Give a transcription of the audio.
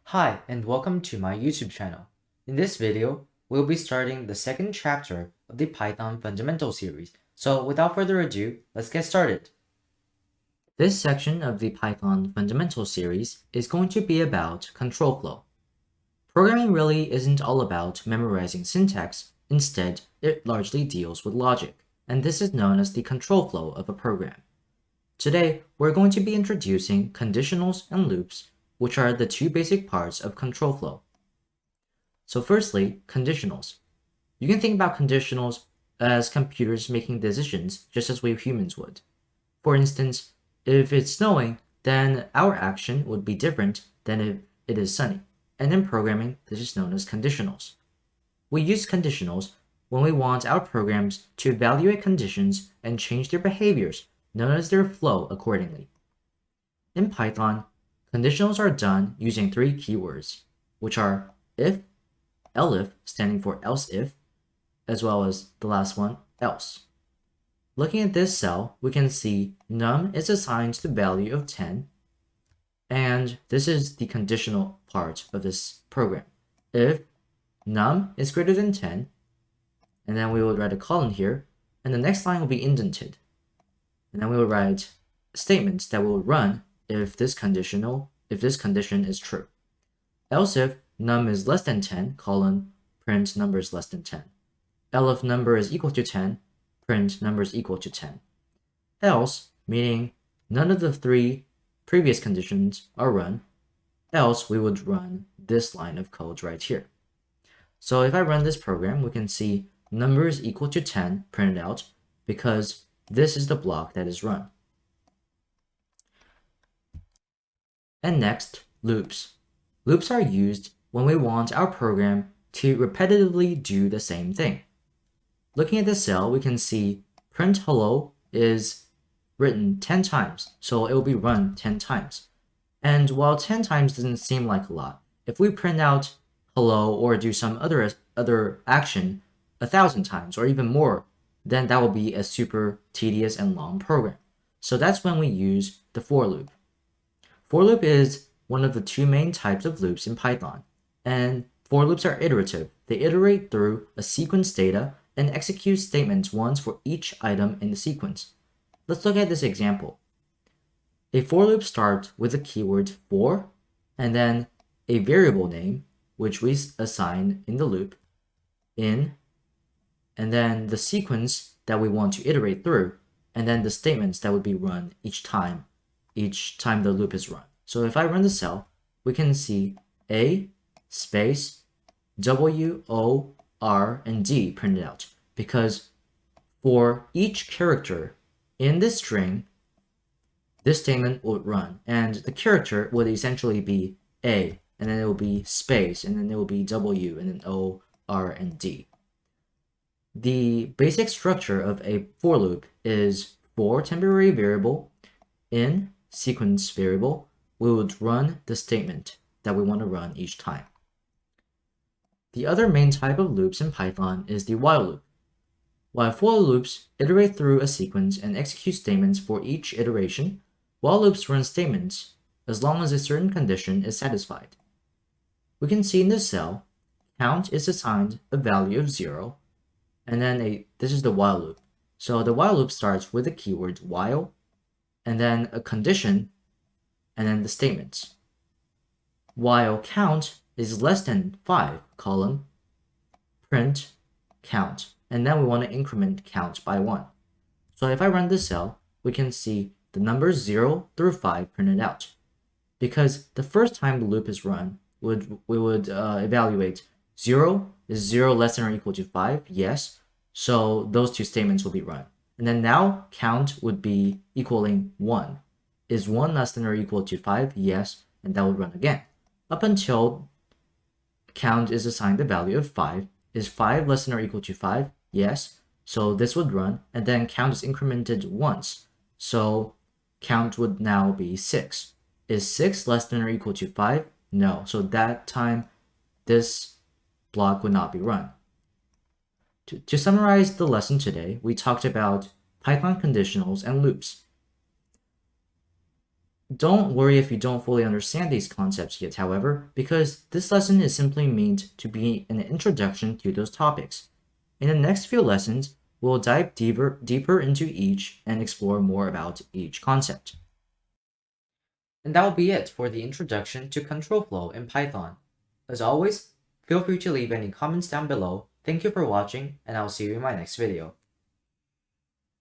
Hi, and welcome to my YouTube channel. In this video, we'll be starting the second chapter of the Python Fundamental series. So without further ado, let's get started. This section of the Python Fundamental series is going to be about control flow. Programming really isn't all about memorizing syntax. Instead, it largely deals with logic, and this is known as the control flow of a program. Today, we're going to be introducing conditionals and loops, which are the two basic parts of control flow. So firstly, conditionals. You can think about conditionals as computers making decisions just as we humans would. For instance, if it's snowing, then our action would be different than if it is sunny. And in programming, this is known as conditionals. We use conditionals when we want our programs to evaluate conditions and change their behaviors, known as their flow accordingly. In Python, conditionals are done using three keywords, which are if, elif standing for else if, as well as the last one, else. Looking at this cell, we can see num is assigned the value of 10, and this is the conditional part of this program. If num is greater than 10, and then we will write a colon here, and the next line will be indented. And then we will write statements that will run if this condition is true. Else if num is less than 10, colon, print number is less than 10. Elif number is equal to 10, print number is equal to 10. Else, meaning none of the three previous conditions are run, else we would run this line of code right here. So if I run this program, we can see number is equal to 10 printed out because this is the block that is run. And next, loops. Loops are used when we want our program to repetitively do the same thing. Looking at the cell, we can see print hello is written 10 times, so it will be run 10 times. And while 10 times doesn't seem like a lot, if we print out hello or do some other action 1,000 times or even more, then that will be a super tedious and long program. So that's when we use the for loop. For loop is one of the two main types of loops in Python, and for loops are iterative. They iterate through a sequence data and execute statements once for each item in the sequence. Let's look at this example. A for loop starts with the keyword for, and then a variable name, which we assign in the loop, in, and then the sequence that we want to iterate through, and then the statements that would be run each time the loop is run. So if I run the cell, we can see A space W, O, R, and D printed out because for each character in this string, this statement would run, and the character would essentially be A, and then it will be space, and then it will be W, and then O, R, and D. The basic structure of a for loop is for temporary variable in sequence variable, we would run the statement that we want to run each time. The other main type of loops in Python is the while loop. While for loops iterate through a sequence and execute statements for each iteration, while loops run statements as long as a certain condition is satisfied. We can see in this cell, count is assigned a value of 0, and then this is the while loop. So the while loop starts with the keyword while, and then a condition, and then the statements. While count is less than 5, colon, print count, and then we want to increment count by 1. So if I run this cell, we can see the numbers 0 through 5 printed out. Because the first time the loop is run, we would evaluate 0 is 0 less than or equal to 5, yes, so those two statements will be run. And then now count would be equaling 1. Is 1 less than or equal to 5? Yes, and that would run again. Up until count is assigned the value of 5. Is 5 less than or equal to 5? Yes, so this would run, and then count is incremented once. So count would now be 6. Is 6 less than or equal to 5? No, so that time this block would not be run. To summarize the lesson today, we talked about Python conditionals and loops. Don't worry if you don't fully understand these concepts yet, however, because this lesson is simply meant to be an introduction to those topics. In the next few lessons, we'll dive deeper into each and explore more about each concept. And that will be it for the introduction to control flow in Python. As always, feel free to leave any comments down below. Thank you for watching, and I'll see you in my next video.